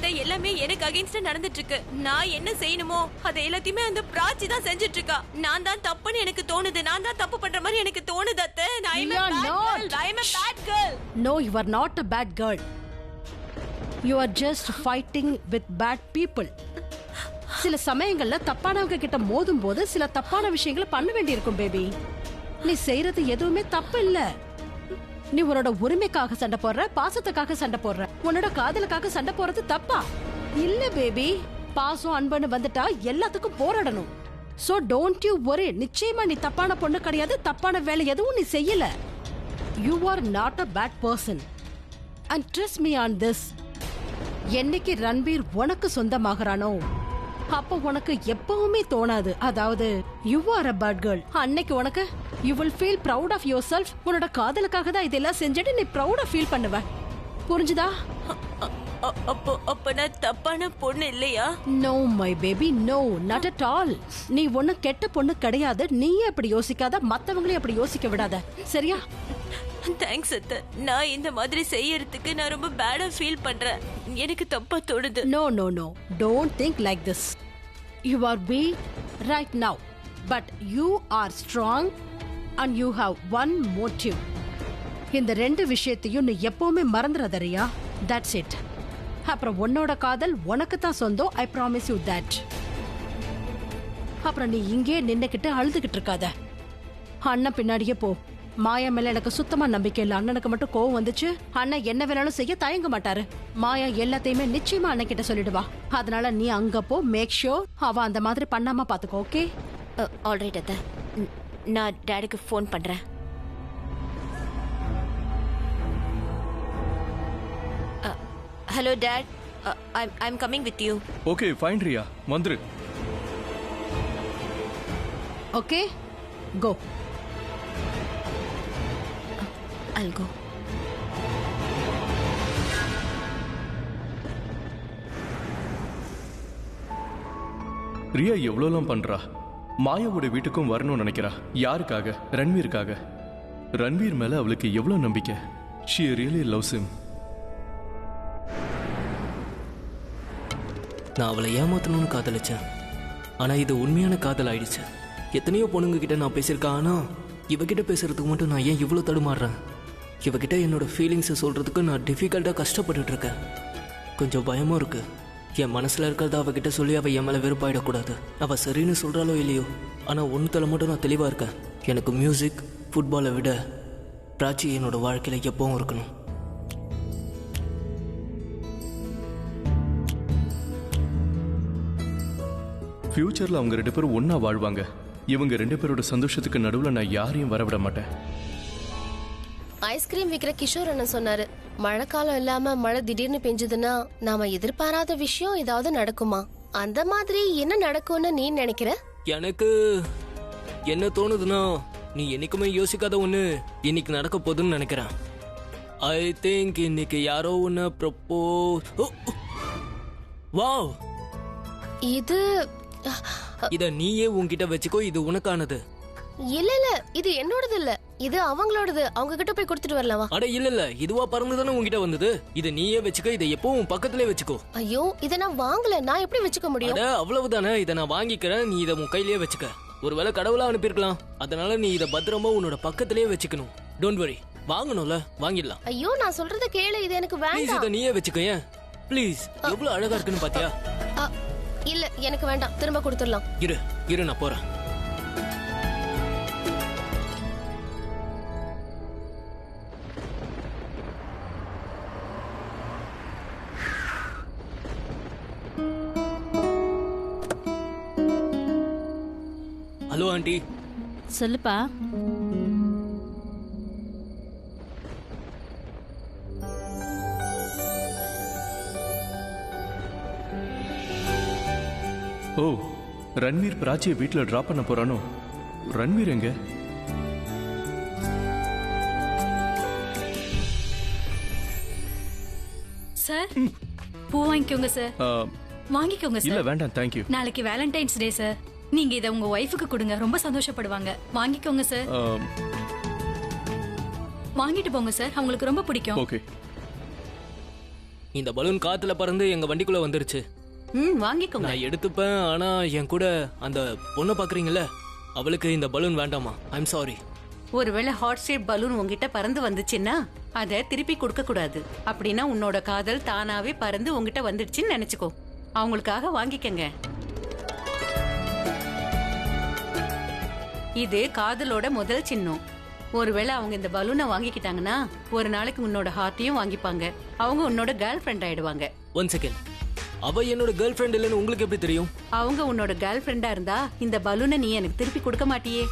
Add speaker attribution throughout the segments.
Speaker 1: அத்தை எல்லாமே எனக்கு அகைன்ஸ்டா நடந்துட்டு இருக்கு. நான் என்ன செய்யணுமோ அதை எல்லாத்தையுமே அந்த பிராச்சி தான் செஞ்சுட்டு இருக்கா. நான் தான் தப்புன்னு எனக்கு தோணுது. நான் தான் தப்பு பண்ற மாதிரி எனக்கு தோணுது அத்தை. I am a bad girl.
Speaker 2: No, you are not a bad girl. You are just fighting with bad people. சில சமயங்கள்ல தப்பானவங்க கிட்ட மோதும் போது சில தப்பான விஷயங்களை பண்ண வேண்டியிருக்கும் பேபி. நீ செய்யறது எதுவுமே தப்பு இல்ல. நீ உன்னோட உரிமைக்காக சண்டை போடுற, பாசத்துக்காக சண்டை போடுற, உன்னோட காதலுக்காக சண்டை போறது தப்பா இல்ல பேபி. பாசம் அன்புன்னு வந்துட்டா எல்லாத்துக்கும் போராடணும். So don't you worry. நிச்சயமா நீ தப்பான பொண்ணு கிடையாது. தப்பான வேலை எதுவும் நீ செய்யல. You are not a bad person. And trust me on this. என்னைக்கு ரன்பீர் உனக்கு சொந்தமாகறானோ அப்ப உனக்கு எப்பவுமே தோணாது, அதாவது you are a bad girl. அன்னைக்கு உனக்கு you will feel proud of yourself. உன்னோட காதலுக்காக தான் இதெல்லாம் செஞ்சுட்டு நீ ப்ரௌடா ஃபீல் பண்ணுவ. புரிஞ்சுதா?
Speaker 1: அப்ப நான் தப்பான பொண்ணு இல்லையா?
Speaker 2: No my baby, no, not at all. நீ ஒண்ணு கெட்ட பொண்ணு கிடையாது. நீயே அப்படி யோசிக்காத, மத்தவங்களையும் அப்படி யோசிக்க விடாத, சரியா?
Speaker 1: தேங்க்ஸ் அத்தை. நான் இந்த மாதிரி செய்யறதுக்கு நான் ரொம்ப பேடா ஃபீல் பண்றேன். எனக்கு தப்பா தோணுது.
Speaker 2: No, no, no. Don't think like this. You are weak right now, but you are strong and you have one motive. இந்த ரெண்டு விஷயத்தையும் நீ எப்பவுமே மறந்துடாதறியா? That's it. அப்புறம் உன்னோட காதல் உனக்கு தான் சொந்தம். I promise you that. அப்புறம் நீ இங்கே நின்னுக்கிட்டு அழுதுகிட்டு இருக்காத. அண்ணன் பின்னாடியே போ. மாயா மேல எனக்கு சுத்தமா நம்பிக்கை இல்ல. அண்ணனுக்கு மட்டும் கோவம் வந்துச்சு, அண்ணன் என்ன வேணாலும் செய்ய தயங்க மாட்டாரு. மாயா எல்லாத்தையுமே நிச்சயமா அண்ணன் கிட்ட சொல்லிடுவா. அதனால நீ அங்க போ. மேக் ஷூர் அவ அந்த மாதிரி பண்ணாம பாத்துக்கோ. ஓகே?
Speaker 1: ஆல்ரைட் அத்தை. நான் டாடிக்கு ஃபோன் பண்றேன். Hello dad, I am coming with you.
Speaker 3: Okay fine Riya, வந்துரு.
Speaker 2: Okay, go.
Speaker 1: I'll go.
Speaker 3: Riya எவ்வளோலாம் பண்றா. மாயாவோட வீட்டுக்கும் வரணும்னு நினைக்கிறா. யாருக்காக? ரன்வீருக்காக. ரன்வீர் மேல அவளுக்கு எவ்வளவு நம்பிக்கை. She really loves him.
Speaker 4: நான் அவளை ஏமாத்தணும்னு காதலிச்சேன். ஆனா இது உண்மையான காதல் ஆயிடுச்சு. எத்தனையோ பொண்ணுங்க கிட்ட நான் பேசியிருக்கேன். ஆனா இவகிட்ட பேசுறதுக்கு மட்டும் நான் ஏன் இவ்வளவு தடுமாறுறேன்? இவகிட்ட என்னோட ஃபீலிங்ஸை சொல்றதுக்கு நான் டிஃபிகல்ட்டாக கஷ்டப்பட்டுட்டு இருக்கேன். கொஞ்சம் பயமும் இருக்கு. என் மனசுல இருக்கிறத அவகிட்ட சொல்லி அவ என் மேல வெறுப்பாயிடக்கூடாது. அவ சரின்னு சொல்றாளோ இல்லையோ, ஆனா ஒன்றுத்துல மட்டும் நான் தெளிவா இருக்கேன். எனக்கு மியூசிக், ஃபுட்பாலை விட பிராச்சி என்னோட வாழ்க்கையில எப்பவும் இருக்கணும்.
Speaker 3: ஃபியூச்சர்ல அவங்க ரெண்டு பேரும் ஒன்னா வாழ்வாங்க. இவங்க ரெண்டு பேரோட சந்தோஷத்துக்கு நடுவுல நான் யாரையும் வரவிட மாட்டேன்.
Speaker 5: ஐஸ்கிரீம் விக்கிற கிஷோர் அண்ணன் சொன்னாரு, மழைக்காலம் இல்லாம மழை திடீர்னு பெஞ்சதுன்னா நாம எதிர்பாராத விஷயம் ஏதாவது நடக்குமா? அந்த மாதிரி என்ன நடக்கும்னு நீ நினைக்கிற?
Speaker 4: எனக்கு என்ன தோணுதுன்னா, நீ என்னைக்குமே யோசிக்காத ஒண்ணு இன்னைக்கு நடக்க போகுதுன்னு நினைக்கிறேன். ஐ திங்க் இன்னைக்கு யாரோ ஒன்னு ப்ரப்போஸ். வாவ், இத நீயே உன்கிட்ட வச்சுக்கோ. இது உனக்கானது.
Speaker 5: இல்ல இல்ல, இது என்னோடது இல்ல, இது அவங்களோடது. அவங்க கிட்ட போய் கொடுத்துட்டு வரலாமா?
Speaker 4: அட இல்ல இல்ல, இதுவா பறந்துதானே உன்கிட்ட வந்தது. இத நீயே வச்சுக்க. இதை எப்பவும் பக்கத்திலே வச்சுக்கோ.
Speaker 5: ஐயோ, இத நான் வாங்கல. நான் எப்படி வச்சுக்க முடியும்?
Speaker 4: அட அவ்வளவுதானே. இதை நான் வாங்கிக்கிறேன். நீ இதை உன் கையிலேயே வச்சுக்க. ஒருவேளை கடவுளா அனுப்பியிருக்கலாம். அதனால நீ இதை பத்திரமா உன்னோட பக்கத்திலேயே வச்சுக்கணும். Don't worry. வாங்கணும்ல, வாங்கிடலாம்.
Speaker 5: ஐயோ, நான் சொல்றத கேளு. இது எனக்கு வேண்டாம்.
Speaker 4: இதை நீயே வச்சுக்க. ஏன் ப்ளீஸ். எவ்வளவு அழகா இருக்குன்னு பாத்தியா?
Speaker 5: இல்ல, எனக்கு வேண்டாம். திரும்ப கொடுத்துடலாம்.
Speaker 4: இரு நான் போறேன். Hello aunty.
Speaker 2: சொல்லுப்பா.
Speaker 3: ஓ, ரன்வீர் பிராச்சியை வீட்டுல டிராப் பண்ண போறானோ? ரன்வீர் எங்க?
Speaker 6: சார், பூ வாங்கிக்கோங்க சார். வாங்கிக்கோங்க சார்.
Speaker 3: இல்ல வேண்டாம், தேங்க்யூ.
Speaker 6: நாளைக்கு வேலண்டைன்ஸ் டே சார். நீங்க இதை உங்க ஒய்ஃபுக்கு கொடுங்க, ரொம்ப சந்தோஷப்படுவாங்க. வாங்கிக்கோங்க சார். வாங்கிட்டு போங்க சார், அவங்களுக்கு ரொம்ப பிடிக்கும்.
Speaker 3: ஓகே.
Speaker 4: இந்த பலூன் காத்துல பறந்து எங்க வண்டிக்குள்ள வந்துருச்சு.
Speaker 2: வாங்கிக்கோங்க.
Speaker 4: நான் எடுத்துப்பேன், ஆனா என் கூட அந்த பொண்ணை பாக்குறீங்கல்ல, அவளுக்கு இந்த பலூன் வேண்டாமா? I'm sorry.
Speaker 2: ஒருவேளை ஹாட் ஷேப் பலூன் உங்ககிட்ட பறந்து வந்துச்சுன்னா அதை திருப்பி கொடுக்க கூடாது. அப்படின்னா உன்னோட காதல் தானாவே பறந்து உங்ககிட்ட வந்துடுச்சுன்னு நினைச்சுக்கோ. அவங்களுக்காக வாங்கிக்கங்க. இது காதலோட முதல் சின்னம். ஒருவேளை அவங்க இந்த பலூனை வாங்கிக்கிட்டாங்கன்னா ஒரு நாளைக்கு உன்னோட ஹார்ட்டையும் வாங்கிப்பாங்க. அவங்க உன்னோட கேர்ள் ஃப்ரெண்ட் ஆயிடுவாங்க.
Speaker 4: ஒன் செகண்ட், அவ என்னோட கேர்ள் ஃப்ரெண்ட் இல்லைன்னு உங்களுக்கு எப்படி தெரியும்?
Speaker 2: அவங்க உன்னோட கேர்ள் ஃப்ரெண்டா இருந்தா இந்த பலூனை நீ எனக்கு திருப்பி கொடுக்க மாட்டியே.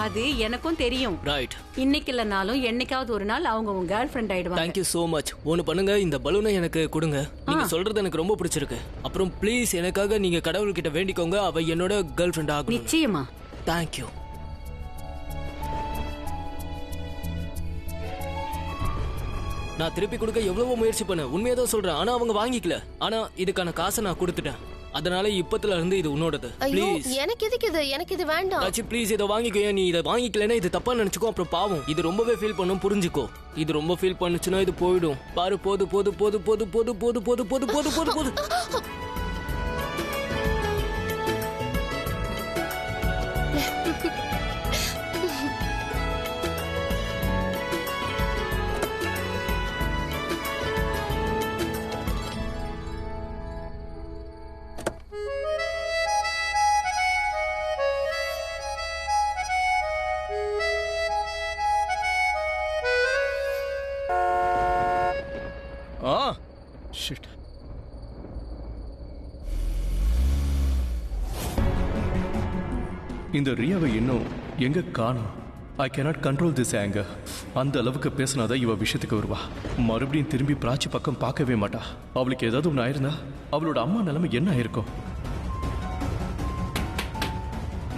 Speaker 2: அது எனக்கும் தெரியும்.
Speaker 4: ரைட்.
Speaker 2: இன்னைக்கு இல்லைனாலும் என்னைக்காவது ஒரு நாள் அவங்க உன் கேர்ள் ஃப்ரெண்ட் ஆயிடுவாங்க.
Speaker 4: Thank you so much. ஒன்னு பண்ணுங்க, இந்த பலூனை எனக்கு கொடுங்க. நீங்க சொல்றது எனக்கு ரொம்ப பிடிச்சிருக்கு. அப்புறம் ப்ளீஸ் எனக்காக நீங்க கடவுள்கிட்ட வேண்டிக்கோங்க, அவ என்னோட கேர்ள் ஃப்ரெண்ட் ஆகணும்.
Speaker 2: நிச்சயமா.
Speaker 4: தேங்க்யூ. நான் திருப்பி கொடுக்க எவ்வளவோ முயற்சி பண்ணேன், உண்மையதான் சொல்றேன். ஆனா அவங்க வாங்கிக்கல. ஆனா இதுக்கான காசை நான் கொடுத்துட்டேன். அதனால இப்பத்துல இருந்து இது உன்னோடது. ப்ளீஸ்.
Speaker 5: எனக்கு இது வேண்டாம்.
Speaker 4: ராச்சி ப்ளீஸ் இதை வாங்கிக்கோ. நீ இதை வாங்கிக்கலன்னா இது தப்பா நினைச்சுக்கோ, அப்புறம் பாவம். இது ரொம்பவே ஃபீல் பண்ணும், புரிஞ்சுக்கோ. இது ரொம்ப ஃபீல் பண்ணுச்சுன்னா இது போயிடும். பாரு, போது போது போது போது போது போது போது போது போது போது போது.
Speaker 3: Shit. இந்த ரியாவை இன்னும் எங்க காணோம்? I cannot control this anger. அந்த அளவுக்கு பேசினாதான் இவ விஷயத்துக்கு வருவா. மறுபடியும் திரும்பி பிராச்சி பக்கம் பார்க்கவே மாட்டா. அவளுக்கு ஏதாவது ஒன்று ஆயிருந்தா அவளோட அம்மா நிலைமை என்ன ஆயிருக்கும்?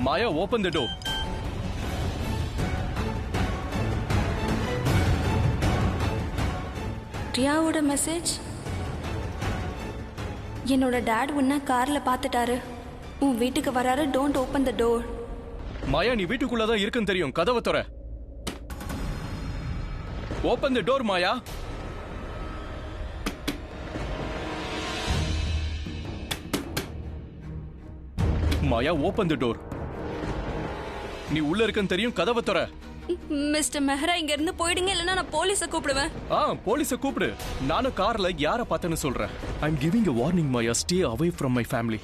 Speaker 3: Maya, open the door.
Speaker 1: ரியாவோட மெசேஜ். என்னோட டாட் உன்ன கார்ல பார்த்துட்டாரு. உன் வீட்டுக்கு வராரு. Don't open the door.
Speaker 3: Maya, நீ வீட்டுக்குள்ளதான் இருக்குன்னு தெரியும். கதவை திற. Open the door Maya. Maya, open the door. நீ உள்ள இருக்குன்னு தெரியும். கதவை திற.
Speaker 1: மிஸ்டர் மெஹரா, இங்க இருந்து போயிடுங்க, இல்லனா நான் போலீஸை கூப்பிடுவேன்.
Speaker 3: போலீஸை கூப்பிடு. நானும் கார்ல யார பார்த்தேன்னு சொல்றேன். I am giving a warning Maya. Stay away from my family.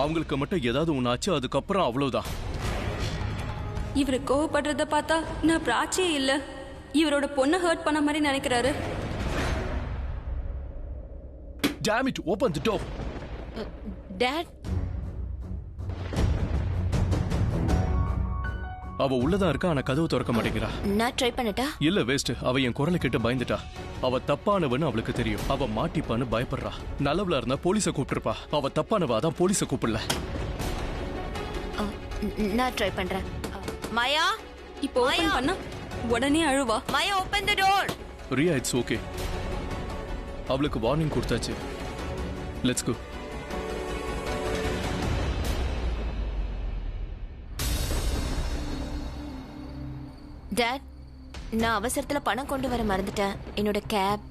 Speaker 3: அவங்களுக்கு மட்டும் ஏதாவது ஒண்ணாச்சு, அதுக்கப்புறம் அவ்வளவுதான்.
Speaker 1: இவரு கோவப்படுறத பார்த்தா நான் பிராச்சியே இல்ல, இவரோட பொண்ணை ஹர்ட் பண்ண மாதிரி நினைக்கிறாரு.
Speaker 3: Damn it, open the door.
Speaker 5: Dot,
Speaker 3: அவ உள்ளதான் இருக்கா, ஆனா கதவு திறக்க மாட்டேங்கிறா.
Speaker 5: நான் ட்ரை பண்ணட்டா?
Speaker 3: இல்ல, வேஸ்ட். அவ என் குரலை கேட்டு பயந்துட்டா. அவ தப்பானவன்னு அவளுக்கு தெரியும். அவ மாட்டிப்பான்னு பயப்படுறா. நல்லவளா இருந்தா போலீஸை கூப்பிட்டுருப்பா. அவ தப்பானவ, அதான் போலீஸை கூப்பிடல.
Speaker 5: நான் ட்ரை பண்றேன். மாயா,
Speaker 1: இப்போ ஓபன் பண்ணா உடனே அழுவா.
Speaker 5: Maya, open the door.
Speaker 3: Riya, it's okay. அவளுக்கு வார்னிங் கொடுத்தாச்சு. Let's go.
Speaker 5: டாட், நான் அவசரத்துல பணம் கொண்டு வர மறந்துட்டேன். என்னோட கேப்.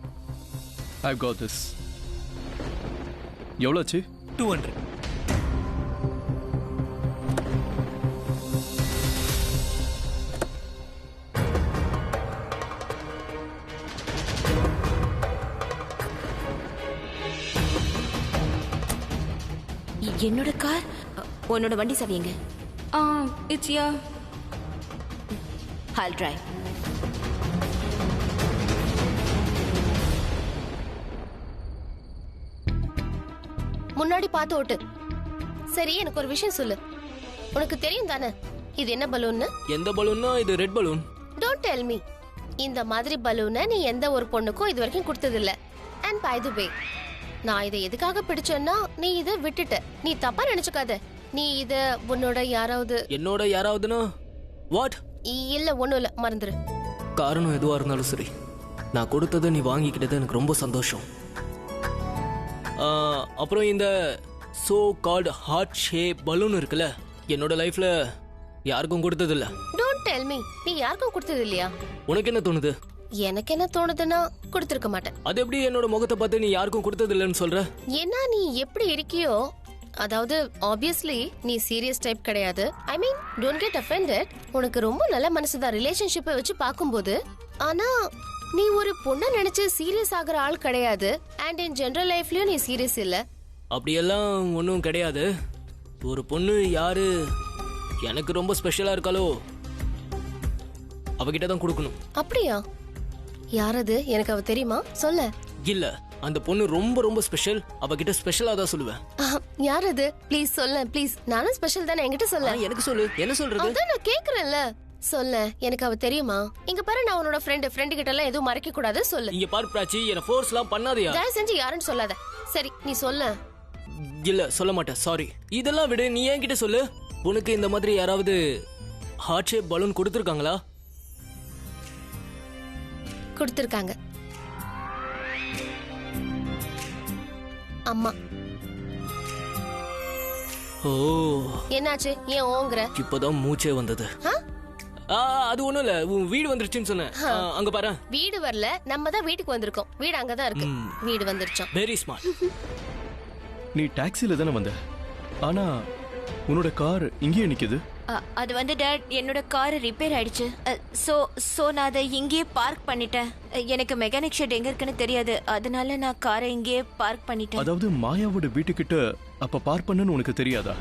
Speaker 3: I've got this. எவ்வளோச்சு?
Speaker 4: 200.
Speaker 5: என்னோட கார். உன்னோட வண்டி சாவிங்க.
Speaker 1: It's yeah.
Speaker 5: I'll drive. முன்னாடி பார்த்து ஓட்டு. சரி, எனக்கு ஒரு விஷயம் சொல்லு. உனக்கு தெரியும் தானே இது என்ன பலூன்னு?
Speaker 4: எந்த பலூன்னா? இது red balloon.
Speaker 5: Don't tell me. இந்த மாதிரி பலூனை நீ எந்த ஒரு பொண்ணுக்கும் இது வரைக்கும் கொடுத்ததில்ல. And by the way, நான் இதை எதுக்காக பிடிச்சேன்னா நீ இதை விட்டுட்ட. நீ தப்பா நினைச்சுக்காத. நீ இத உன்னோட யாராவது.
Speaker 4: என்னோட யாராவதுனா? வாட்?
Speaker 5: இல்ல, ஒண்ணும் இல்ல, மறந்துரு.
Speaker 4: காரணம் எதுவா இருந்தாலும் சரி, நான் கொடுத்ததை நீ வாங்கிக்கிட்டது எனக்கு ரொம்ப சந்தோஷம். அப்புறம் இந்த so called heart shape balloon இருக்குல்ல, என்னோட லைஃப்ல யாருக்கும் கொடுத்தது இல்ல.
Speaker 5: Don't tell me. நீ யாருக்கும் கொடுத்தது இல்லையா?
Speaker 4: உனக்கு என்ன தோணுது?
Speaker 5: எனக்கு என்ன தோணுதுன்னா கொடுத்திருக்க மாட்டேன்.
Speaker 4: அது எப்படி என்னோட முகத்தை பார்த்து நீ யாருக்கும் கொடுத்தது இல்லைன்னு சொல்ற?
Speaker 5: ஏன்னா நீ எப்படி இருக்கியோ, அதாவது ஆப்வியஸ்லி நீ சீரியஸ் டைப் கிடையாது. ஐ மீன் டோன்ட் கெட் அஃபெண்டட். உனக்கு ரொம்ப நல்ல மனசுதான் ரிலேஷன்ஷிப்பை வச்சு பார்க்கும்போது. ஆனா நீ ஒரு பொண்ணை நினைச்சு சீரியஸ் ஆகுற ஆள் கிடையாது. அண்ட் இன் ஜெனரல் லைஃப்லயும் நீ சீரியஸ் இல்ல.
Speaker 4: அப்படியெல்லாம் ஒன்றும் கிடையாது. ஒரு பொண்ணு யாரு எனக்கு ரொம்ப ஸ்பெஷலா இருக்காளோ அவகிட்ட தான் கொடுக்கணும்.
Speaker 5: அப்படியா? யாரது? எனக்கு அவ தெரியுமா? சொல்ல.
Speaker 4: இல்ல, அந்த பொண்ணு ரொம்ப ரொம்ப ஸ்பெஷல். அவகிட்ட ஸ்பெஷலா தான் சொல்லுவேன்.
Speaker 5: யாரது? ப்ளீஸ் சொல்ல ப்ளீஸ். நானும் ஸ்பெஷல் தானே, என்கிட்ட சொல்ல.
Speaker 4: எனக்கு சொல்லு. என்ன சொல்றது?
Speaker 5: அதான் நான் கேக்குறேன்ல. சொல்ல. எனக்கு அவ தெரியுமா? இங்க பாரு, நான் உன்னோட ஃப்ரெண்ட் கிட்ட எல்லாம் எதுவும் மறைக்க கூடாது. சொல்லு.
Speaker 4: இங்க பாரு பிராச்சி, என்ன ஃபோர்ஸ்லாம் பண்ணாதயா.
Speaker 5: தயவு செஞ்சு யாருன்னு சொல்லாத. சரி நீ சொல்ல.
Speaker 4: இல்ல சொல்ல மாட்டேன், சாரி. இதெல்லாம் விடு, நீ என்கிட்ட சொல்லு. உனக்கு இந்த மாதிரி யாராவது ஹார்ட் ஷேப் பலூன் கொடுத்துருக்காங்களா?
Speaker 5: கொடுத்திருக்காங்க. அம்மா.
Speaker 4: ஓ,
Speaker 5: என்னாச்சு? ஏன் ஓங்கற?
Speaker 4: இப்பதான் மூச்சே வந்தது. அது ஒண்ணும் இல்ல, உன் வீடு வந்துருச்சுன்னு சொன்னேன். அங்க பாரு.
Speaker 5: வீடு வரல, நம்ம தான் வீட்டுக்கு வந்திருக்கோம். வீடு அங்கதான் இருக்கு. வீடு வந்துருச்சோம்.
Speaker 4: Very smart.
Speaker 3: நீ டாக்ஸில தானே வந்த, ஆனா உன்னோட கார் இங்கேயே நிக்குது.
Speaker 1: அது வந்து டாட், என்னோட கார் ரிப்பேர் ஆயிடுச்சு. சோ நான் அதை இங்கேயே பார்க் பண்ணிட்டேன். எனக்கு மெக்கானிக் ஷெட் எங்க இருக்குன்னு தெரியாது, அதனால நான் காரை இங்கேயே பார்க் பண்ணிட்டேன்.
Speaker 3: அதாவது மாயாவோட வீட்டுக்கிட்ட அப்ப பார்க் பண்ணனும் உனக்கு தெரியாதா?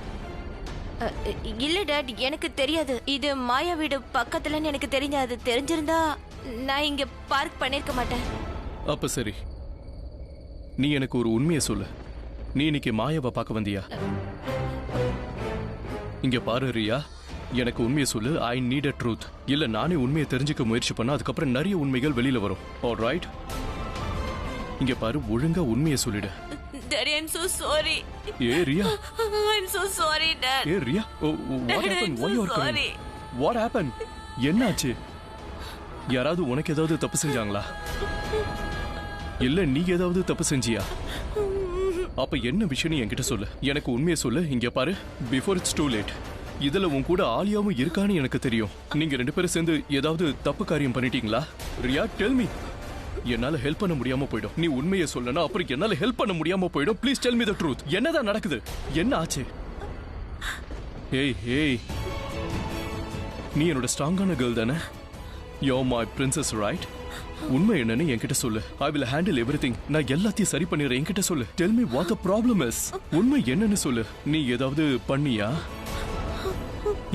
Speaker 1: இல்ல டாட், எனக்கு தெரியாது. இது மாயா வீடு பக்கத்துலன்னு எனக்கு தெரிஞ்சு. அது தெரிஞ்சிருந்தா நான் இங்க பார்க் பண்ணிருக்க மாட்டேன்.
Speaker 3: அப்ப சரி, நீ எனக்கு ஒரு உண்மையை சொல்லு. நீ இன்னைக்கு மாயாவை பார்க்க வந்தியா? இங்க பாரு ரியா, எனக்கு உண்மையை சொல்லு. I need a truth. இல்ல நானே உண்மையை தெரிஞ்சுக்க முயற்சி பண்ணா அதுக்கப்புறம் நிறைய உண்மைகள் வெளியில வரும். ஆல்ரைட்? இங்க பாரு, ஒழுங்கா உண்மையை சொல்லிடு.
Speaker 1: Daddy, I'm so sorry.
Speaker 3: A Riya.
Speaker 1: I'm so sorry, Dad.
Speaker 3: A Riya, what happened? Why you are crying? What happened? என்னாச்சு? யாராவது உனக்கு ஏதாவது தப்பு செஞ்சாங்களா? இல்ல நீ ஏதாவது தப்பு செஞ்சியா? அப்ப என்ன விஷயம் என்கிட்ட சொல்லு. எனக்கு உண்மையை சொல்லு. இங்க பாரு, பிஃபோர் இட்ஸ் டூ லேட். இதுல உன் கூட ஆலியாவும் இருக்கான்னு எனக்கு தெரியும். நீங்க ரெண்டு பேரும் சேர்ந்து ஏதாவது தப்பு காரியம் பண்ணிட்டீங்களா? Riya, tell me. என்னால ஹெல்ப் பண்ண முடியாம போயிடும். நீ உண்மையை சொல்லனா அப்புறம் என்னால ஹெல்ப் பண்ண முடியாம போயிடும். Please tell me the truth. என்னதான் நடக்குது? என்ன ஆச்சு? ஏய் ஏய், நீ என்னோட ஸ்ட்ராங்கான கேர்ள் தானே? You are my princess, right? உண்மை என்னன்னு என்கிட்ட சொல்லு. I will handle everything. நான் எல்லாத்தையும் சரி பண்ணிடுறேன். என்கிட்ட சொல்லு. Tell me what the problem is. உண்மை என்னன்னு சொல்லு. நீ ஏதாவது பண்ணியா?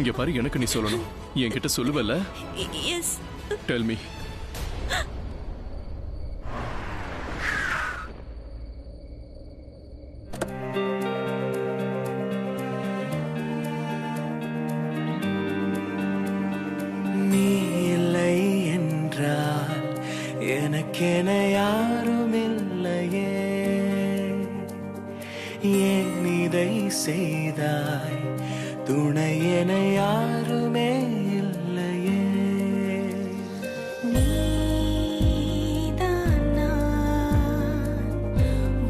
Speaker 3: இங்க பாரு, எனக்கு நீ சொல்லணும். என்கிட்ட சொல்லுவல்ல?
Speaker 1: எஸ்.
Speaker 3: Tell me.
Speaker 7: எனக்கென யாரும் இல்லையே, ஏன் இதை செய்தாய்? துணை என யாருமே இல்லையே.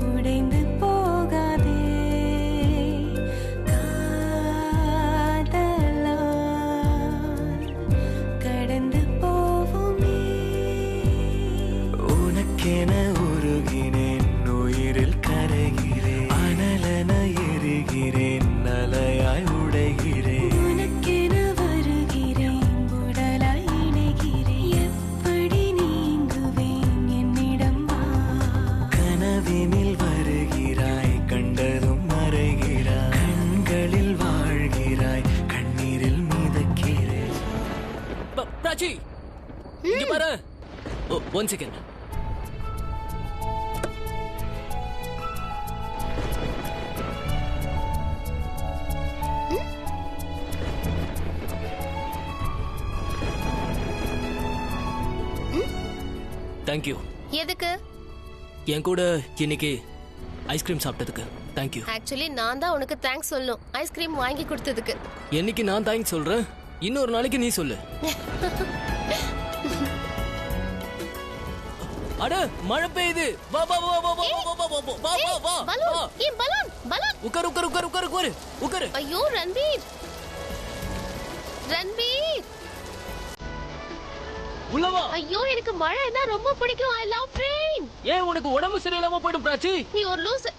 Speaker 8: உடைந்து போகாதே காதலா, கடந்து போவுமே.
Speaker 7: உனக்கென உருகினேன், உயிரில் கரைகிறேன், அனலென எரிகிறேன், அலையாய் உடைகிறேன்.
Speaker 8: உனக்கென வருகிறேன், உடலாய் இணைகிறேன். எப்படி நீங்குவேன்? என்னிடம் வா.
Speaker 7: கனவினில் வருகிறாய், கண்டதும் மறைகிறாய், கண்களில் வாழ்கிறாய், கண்ணீரில் மிதக்கிறேன்.
Speaker 4: பிராச்சி, இங்க பாரு. ஓ, 1 செகண்ட். தேங்க்யூ.
Speaker 5: எதுக்கு?
Speaker 4: என் கூட இன்னைக்கு ஐஸ்கிரீம் சாப்பிட்டதுக்கு தேங்க்யூ.
Speaker 5: ஆக்சுவலி நான் தான் உனக்கு தேங்க்ஸ் சொல்லணும், ஐஸ்கிரீம் வாங்கி கொடுத்ததுக்கு.
Speaker 4: என்னைக்கு நான் தேங்க்ஸ் சொல்றேன், இன்னொரு நாளைக்கு நீ சொல்லு. அட, மழை பெய்யுது. வா வா வா வா வா வா வா வா வா வா வா.
Speaker 5: பலூன், ஏன் பலூன்? பலூன்.
Speaker 4: உட்காரு உட்காரு உட்காரு உட்காரு உட்காரு உட்காரு.
Speaker 5: ஐயோ ரன்பீர், ரன்பீர்.
Speaker 4: உள்ளவா.
Speaker 5: ஐயோ எனக்கு மழைன்னா ரொம்ப பிடிக்கும். I love rain.
Speaker 4: ஏன் உனக்கு உடம்பு சரியில்லாம போயிடும் பிராச்சி?
Speaker 5: நீ ஒரு லூசு.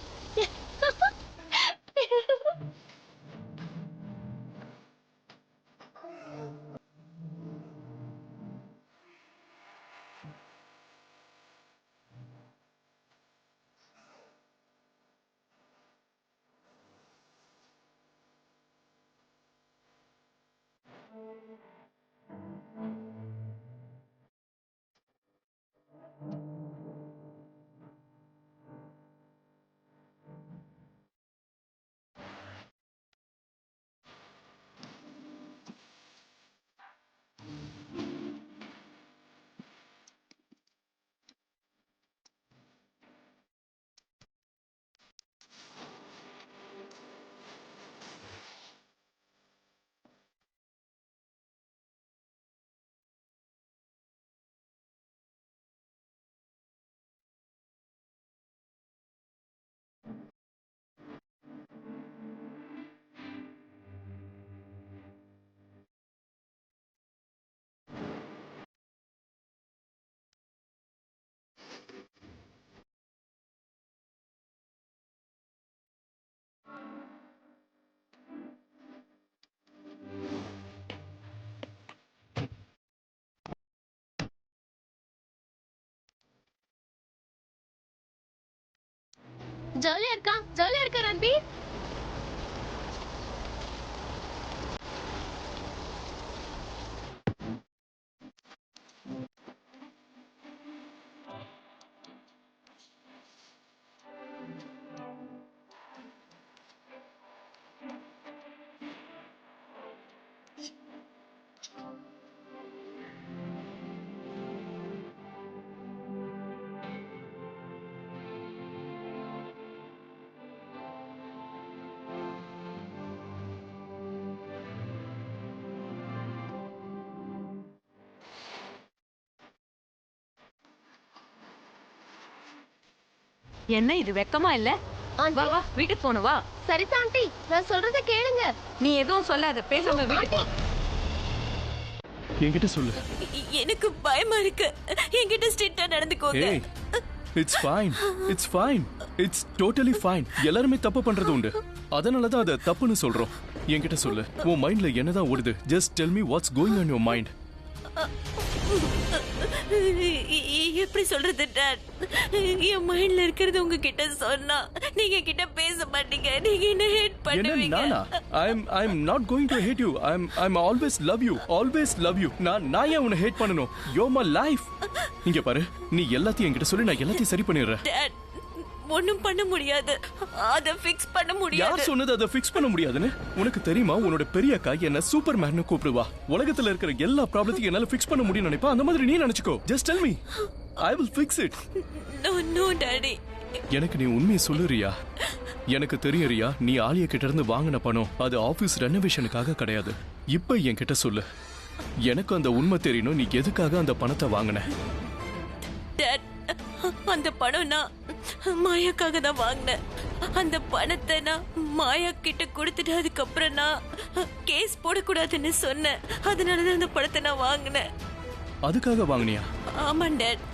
Speaker 5: ஜாலியா இருக்கா ரன்பீர்.
Speaker 1: என்ன இது வெக்கமா இல்ல? வா வா வீட்டுக்கு போணும் வா.
Speaker 5: சரிதா ஆண்டி, நான் சொல்றத கேளுங்க.
Speaker 1: நீ எதுவும் சொல்லாத, பேசாம வீட்டுக்கு போ.
Speaker 3: என்கிட்ட சொல்லு.
Speaker 1: எனக்கு பயமா இருக்கு. என்கிட்ட ஸ்ட்ரிக்ட்டா நடந்துக்கோங்க.
Speaker 3: ஏய், it's fine, it's fine, it's totally fine. எல்லாருமே தப்பு பண்றது உண்டு, அதனால தான் அதை தப்புன்னு சொல்றோம். என்கிட்ட சொல்லு, உன் மைண்ட்ல என்னதான் ஓடுது? Just tell me what's going on your mind.
Speaker 1: எப்படி சொல்றது டாட்? என் மைண்ட்ல இருக்கிறது உங்ககிட்ட சொன்னா நீங்க கிட்ட பேச மாட்டீங்க. நீங்க என்ன ஹேட் பண்ணுவீங்க.
Speaker 3: I am not going to hate you. I'm always love you. Always love you. நான் ஏன் உன்னை ஹேட் பண்ணனும்? You're my life. இங்க பாரு, நீ எல்லாத்தையும் என்கிட்ட சொல்லி நான் எல்லாத்தையும் சரி பண்ணிடுறேன்.
Speaker 1: டாட், ஒண்ணும் பண்ண முடியாது. அத ஃபிக்ஸ் பண்ண முடியாது.
Speaker 3: யார் சொன்னது அதை ஃபிக்ஸ் பண்ண முடியாதுன்னு? உனக்கு தெரியுமா, உன்னோட பெரிய அக்கா என்ன சூப்பர் மேன்னு கூப்பிடுவா. உலகத்துல இருக்கிற எல்லா ப்ராப்ளத்தையும் என்னால ஃபிக்ஸ் பண்ண முடியும்னு நினைப்பா. அந்த மாதிரி நீ நினைச்சுக்கோ. Just tell me, I will fix it.
Speaker 1: No daddy.
Speaker 3: எனக்கு நீ உண்மையை சொல்லுறியா? எனக்கு தெரியும் ரியா, நீ ஆலியா கிட்ட இருந்து வாங்கின பணம் அது ஆபீஸ் ரெனோவேஷனுக்காக கிடையாது. இப்ப என்கிட்ட சொல்லு, எனக்கு அந்த உண்மை தெரியணும். நீ எதுக்காக அந்த பணத்தை வாங்கின?
Speaker 1: டாட், அந்த பணம் நான் மாயாக்காக தான் வாங்கினேன். அந்த பணத்தை நான் மாயா கிட்ட கொடுத்துட்டு அதுக்கப்புறம் நான் கேஸ் போடக்கூடாதுன்னு சொன்னேன். அதனாலதான் அந்த பணத்தை நான் வாங்கினேன்.
Speaker 3: அதுக்காக வாங்கினியா?
Speaker 1: ஆமா டாட்,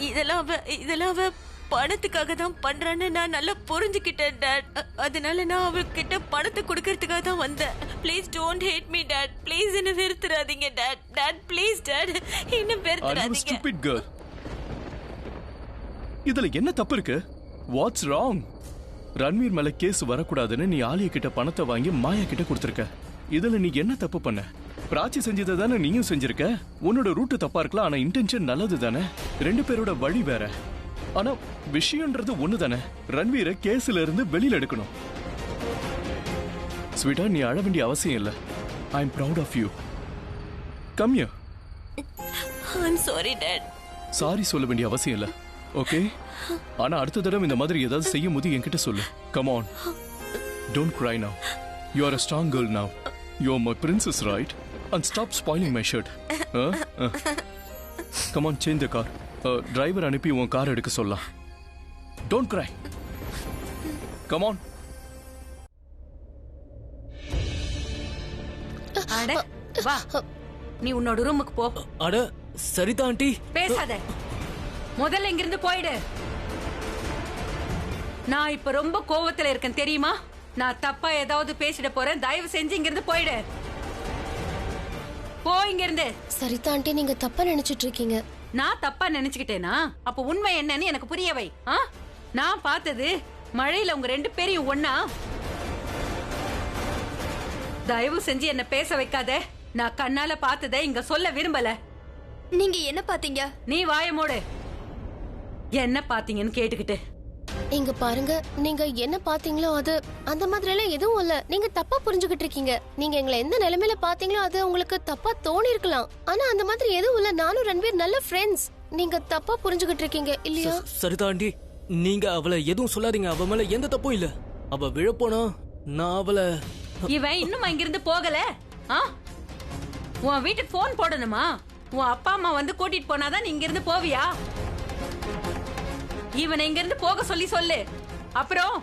Speaker 1: இதெல்லாம் அவ பணத்துக்காக தான் பண்றான்னு நான் நல்லா புரிஞ்சுக்கிட்டேன் டாட். அதனால நான் அவர்கிட்ட பணத்தை கொடுக்கறதுக்காக தான் வந்தேன். Please don't hate me dot. Please என்ன வெறுத்துறாதீங்க டாட். டாட் ப்ளீஸ் டாட், என்ன வெறுத்துறாதீங்க.
Speaker 3: ஸ்டூபிட் கேர்ள், இதுல என்ன தப்பு இருக்கு? What's wrong? ரன்வீர் மேல கேஸ் வரக்கூடாதுன்னு நீ ஆலியா கிட்ட பணத்தை வாங்கி மாயா கிட்ட கொடுத்திருக்க. இதுல நீ என்ன தப்பு பண்ண? பிராச்சி செஞ்சதை தானே நீயும் செஞ்சிருக்க. உன்னோட ரூட் தப்பா இருக்கலாம், ஆனா இன்டென்ஷன் நல்லது தானே. ரெண்டு பேரோட வழி வேற, ஆனா விஷயம்ன்றது ஒண்ணு தானே. ரன்வீரை கேஸ்ல இருந்து வெளியில எடுக்கணும். ஸ்வீட்டா, நீ அழ வேண்டிய அவசியம் இல்ல. I am proud of you. Come here.
Speaker 1: I'm sorry dad.
Speaker 3: Sorry சொல்ல வேண்டிய அவசியம் இல்ல, ஓகே? ஆனா அடுத்த தடவை இந்த மாதிரி ஏதாவது செய்யும் போது என்கிட்ட சொல்லு. Come on, don't cry now. You are a strong girl now. You are my princess, right? And stop spoiling my shirt. Come on, change the car. Driver அனுப்பி உன் கார் எடுக்க சொல்லலாம். Don't cry. Come on.
Speaker 1: அட வா, நீ உன்னோட ரூமுக்கு போ.
Speaker 4: அட சரிதா ஆண்டி.
Speaker 9: பேசாத, முதல்ல இங்கிருந்து போயிடு. நான் இப்ப ரொம்ப கோவத்துல இருக்கேன் தெரியுமா? நான் தப்பா ஏதாவது பேசிட போறேன். தயவு செஞ்சு இங்கிருந்து போயிடு. போ இங்கிருந்து.
Speaker 5: சரிதா ஆண்டி, நீங்க தப்பா நினைச்சிட்டு இருக்கீங்க.
Speaker 9: நான் தப்பா நினைச்சுக்கிட்டேனா? அப்ப உண்மை என்னன்னு எனக்கு புரிய வை. நான் பார்த்தது மழையில உங்க 2 பேரையும் ஒண்ணா. தயவு செஞ்சு என்ன பேச வைக்காத. நான் கண்ணால பார்த்ததை இங்க சொல்ல விரும்பல.
Speaker 6: நீங்க என்ன பாத்தீங்க?
Speaker 9: நீ வாய மூடு. என்ன பாத்தீங்கன்னு கேட்டுக்கிட்டு.
Speaker 5: இங்க பாருங்க, நீங்க என்ன பாத்தீங்களோ அது அந்த மாதிரி எல்லாம் எதுவும் இல்ல. நீங்க தப்பா புரிஞ்சுகிட்டு இருக்கீங்க. நீங்க எங்களை எந்த நிலைமையில பாத்தீங்களோ அது உங்களுக்கு தப்பா தோணி இருக்கலாம். ஆனா அந்த மாதிரி எதுவும் இல்ல. நானும் ரன்வீர் நல்ல ஃப்ரெண்ட்ஸ். நீங்க தப்பா புரிஞ்சுகிட்டு இருக்கீங்க இல்லையா?
Speaker 4: சரிதா ஆண்டி, நீங்க அவளை எதுவும் சொல்லாதீங்க. அவ மேல எந்த தப்பும் இல்ல. அவ விழப்போனா நான் அவளை.
Speaker 9: இவன் இன்னும் இங்கிருந்து போகல. உன் வீட்டுக்கு போன் போடணுமா? உன் அப்பா அம்மா வந்து கூட்டிட்டு போனாதான் நீ இங்கிருந்து போவியா? இவனை இங்கிருந்து போக சொல்லு. அப்புறம்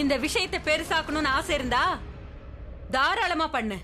Speaker 9: இந்த விஷயத்தை பெருசாக்கணும்னு ஆசை இருந்தா தாராளமா பண்ணு.